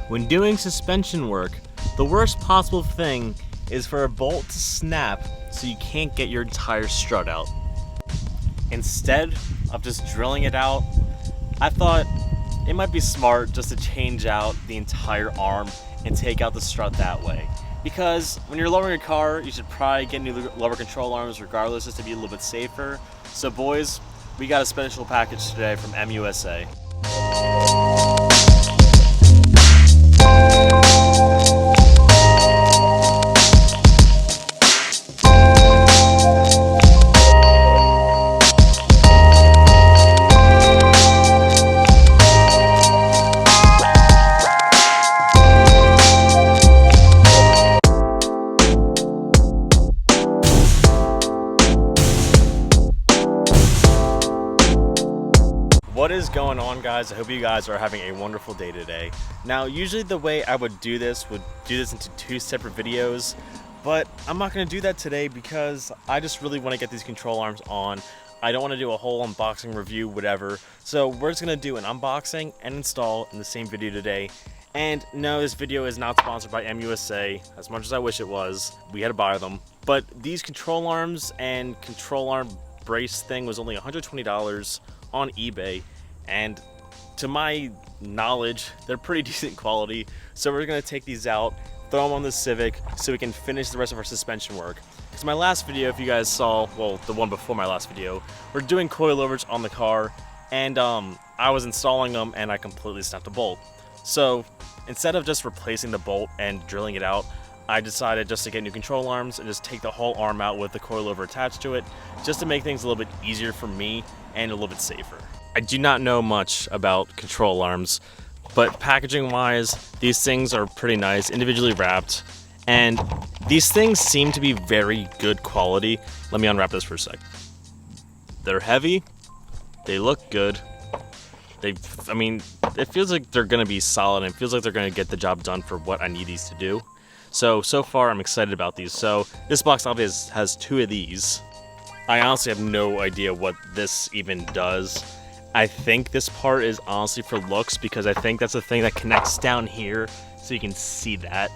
When doing suspension work, the worst possible thing is for a bolt to snap so you can't get your entire strut out. Instead of just drilling it out, I thought it might be smart just to change out the entire arm and take out the strut that way. Because when you're lowering a car, you should probably get new lower control arms regardless, just to be a little bit safer. So boys, we got a special package today from EMUSA. What is going on, guys? I hope you guys are having a wonderful day today. Now, usually the way I would do this into two separate videos, but I'm not going to do that today because I just really want to get these control arms on. I don't want to do a whole unboxing review, whatever. So we're just going to do an unboxing and install in the same video today. And no, this video is not sponsored by EMUSA, as much as I wish it was. We had to buy them. But these control arms and control arm brace thing was only $120 on eBay, and to my knowledge they're pretty decent quality. So we're going to take these out, throw them on the Civic so we can finish the rest of our suspension work. Because my last video, if you guys saw, well, the one before my last video, we're doing coilovers on the car, and I was installing them and I completely snapped a bolt. So instead of just replacing the bolt and drilling it out, I decided just to get new control arms and just take the whole arm out with the coilover attached to it, just to make things a little bit easier for me and a little bit safer. I do not know much about control arms, but packaging wise, these things are pretty nice, individually wrapped, and these things seem to be very good quality. Let me unwrap this for a sec. They're heavy, they look good, I mean, it feels like they're gonna be solid, and it feels like they're gonna get the job done for what I need these to do. So far I'm excited about these. So this box obviously has two of these. I honestly have no idea what this even does. I think this part is honestly for looks, because I think that's the thing that connects down here so you can see that.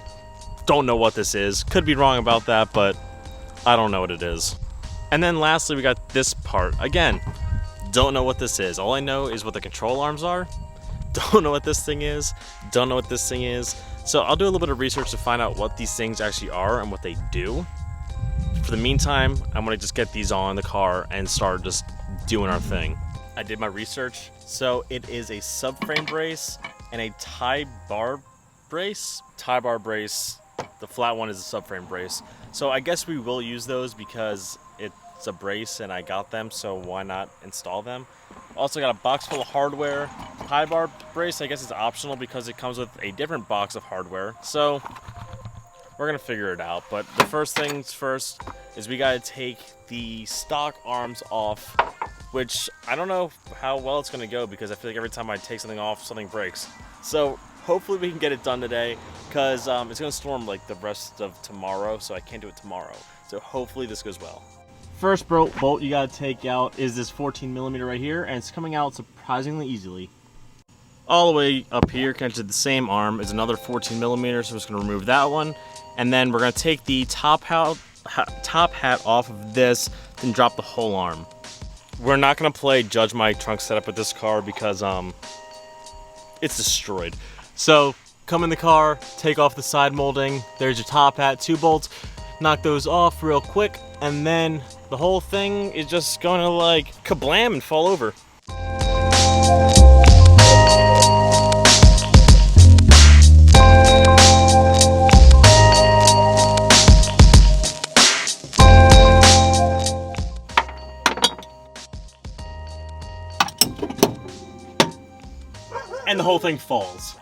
Don't know what this is. Could be wrong about that, but I don't know what it is. And then lastly, we got this part. Again, don't know what this is. All I know is what the control arms are. Don't know what this thing is. Don't know what this thing is. So I'll do a little bit of research to find out what these things actually are and what they do. For the meantime, I'm gonna just get these on the car and start just doing our thing. I did my research. So it is a subframe brace and a tie bar brace. Tie bar brace, the flat one is a subframe brace. So I guess we will use those because it's a brace and I got them, so why not install them? Also got a box full of hardware. Tie bar brace, I guess it's optional because it comes with a different box of hardware. So we're gonna figure it out. But the first things first is we gotta take the stock arms off, which I don't know how well it's gonna go because I feel like every time I take something off, something breaks. So hopefully we can get it done today, because it's gonna storm like the rest of tomorrow, so I can't do it tomorrow. So hopefully this goes well. First bolt you gotta take out is this 14mm right here, and it's coming out surprisingly easily. All the way up here, connected to the same arm, is another 14mm, so I'm just gonna remove that one. And then we're gonna take the top hat off of this, then drop the whole arm. We're not gonna play Judge My Trunk setup with this car because it's destroyed. So come in the car, take off the side molding, there's your top hat, 2 bolts, knock those off real quick, and then the whole thing is just gonna like kablam and fall over. And the whole thing falls.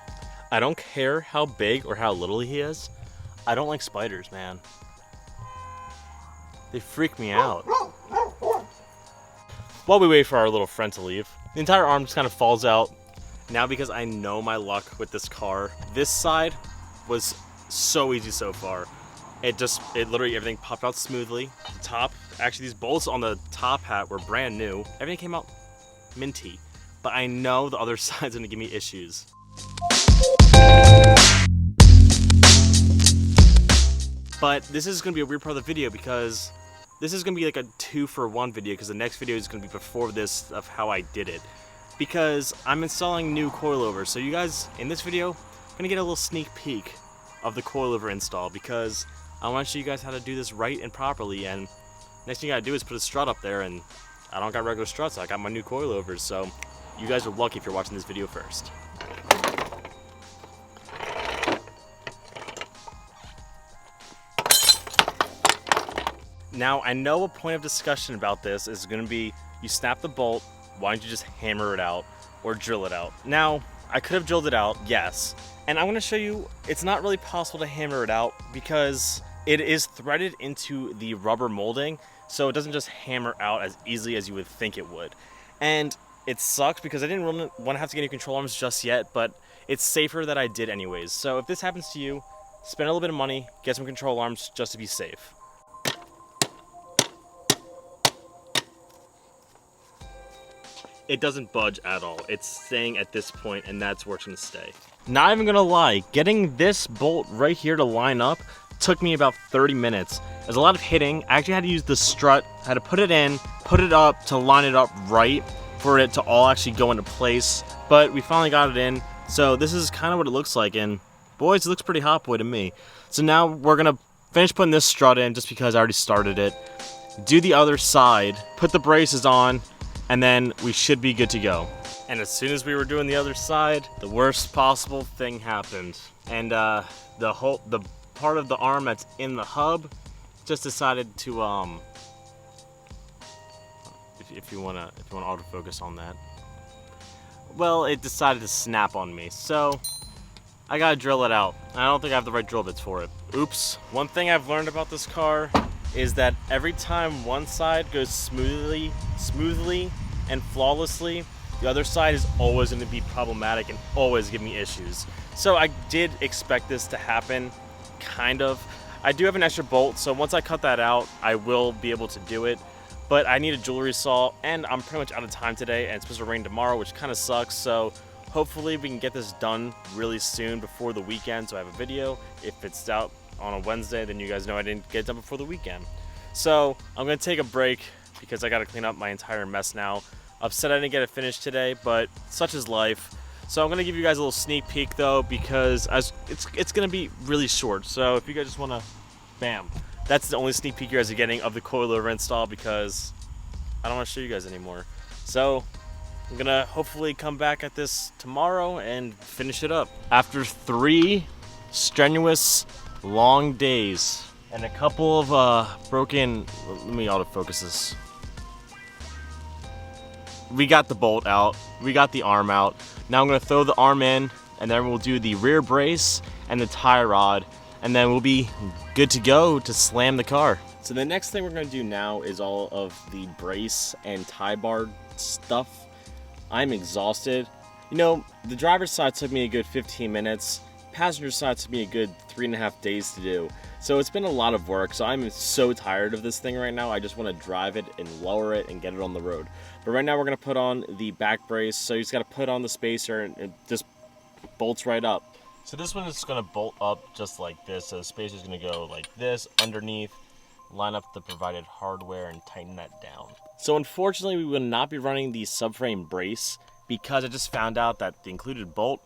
I don't care how big or how little he is. I don't like spiders, man. They freak me out. While we wait for our little friend to leave, the entire arm just kind of falls out. Now, because I know my luck with this car, this side was so easy so far. It literally, everything popped out smoothly. The top, actually these bolts on the top hat were brand new. Everything came out minty. But I know the other side's gonna give me issues. But this is going to be a weird part of the video because this is going to be like a 2-for-1 video, because the next video is going to be before this of how I did it. Because I'm installing new coilovers. So you guys, in this video, I'm going to get a little sneak peek of the coilover install, because I want to show you guys how to do this right and properly. And next thing you got to do is put a strut up there, and I don't got regular struts, I got my new coilovers. So you guys are lucky if you're watching this video first. Now, I know a point of discussion about this is going to be, you snap the bolt, why don't you just hammer it out or drill it out? Now, I could have drilled it out, yes. And I'm going to show you, it's not really possible to hammer it out because it is threaded into the rubber molding, so it doesn't just hammer out as easily as you would think it would. And it sucks because I didn't really want to have to get new control arms just yet, but it's safer that I did anyways. So if this happens to you, spend a little bit of money, get some control arms just to be safe. It doesn't budge at all. It's staying at this point, and that's where it's gonna stay. Not even gonna lie, getting this bolt right here to line up took me about 30 minutes. There's a lot of hitting. I actually had to use the strut, I had to put it in, put it up to line it up right for it to all actually go into place. But we finally got it in. So this is kind of what it looks like, and boys, it looks pretty hot boy to me. So now we're gonna finish putting this strut in just because I already started it. Do the other side, put the braces on, and then we should be good to go. And as soon as we were doing the other side, the worst possible thing happened. And the part of the arm that's in the hub just decided to if you wanna autofocus on that. Well, it decided to snap on me. So I gotta drill it out. I don't think I have the right drill bits for it. Oops. One thing I've learned about this car is that every time one side goes smoothly and flawlessly, the other side is always going to be problematic and always give me issues. So I did expect this to happen, kind of. I do have an extra bolt, so once I cut that out, I will be able to do it. But I need a jewelry saw, and I'm pretty much out of time today, and it's supposed to rain tomorrow, which kind of sucks. So hopefully we can get this done really soon before the weekend, so I have a video. If it's out on a Wednesday, then you guys know I didn't get it done before the weekend. So I'm gonna take a break because I gotta clean up my entire mess now. Upset I didn't get it finished today, but such is life. So I'm gonna give you guys a little sneak peek though, because it's gonna be really short. So if you guys just wanna, bam, that's the only sneak peek you guys are getting of the coilover install, because I don't wanna show you guys anymore. So I'm gonna hopefully come back at this tomorrow and finish it up. After 3 strenuous long days and a couple of broken, let me autofocus this. We got the bolt out, we got the arm out. Now I'm gonna throw the arm in, and then we'll do the rear brace and the tie rod, and then we'll be good to go to slam the car. So the next thing we're gonna do now is all of the brace and tie bar stuff. I'm exhausted. You know, the driver's side took me a good 15 minutes. Passenger side took me a good 3.5 days to do. So it's been a lot of work. So I'm so tired of this thing right now. I just want to drive it and lower it and get it on the road. But right now we're going to put on the back brace. So you just got to put on the spacer and it just bolts right up. So this one is going to bolt up just like this. So the spacer is going to go like this underneath, line up the provided hardware and tighten that down. So unfortunately we will not be running the subframe brace because I just found out that the included bolt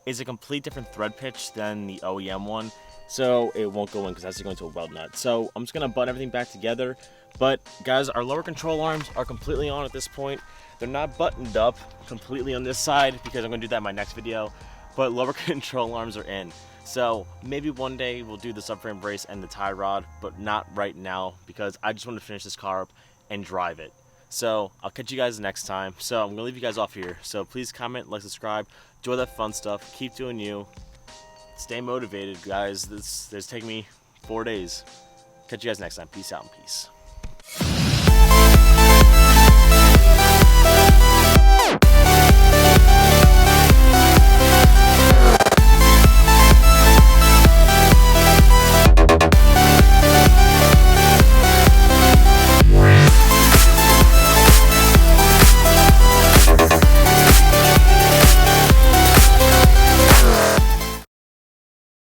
is a complete different thread pitch than the OEM one, so it won't go in because that's going to a weld nut. So I'm just gonna button everything back together. But guys, our lower control arms are completely on at this point. They're not buttoned up completely on this side because I'm gonna do that in my next video, but lower control arms are in. So maybe one day we'll do the subframe brace and the tie rod, but not right now because I just want to finish this car up and drive it. So I'll catch you guys next time. So I'm gonna leave you guys off here. So please comment, like, subscribe, do all that fun stuff. Keep doing you. Stay motivated, guys. This taking me 4 days. Catch you guys next time. Peace out and peace.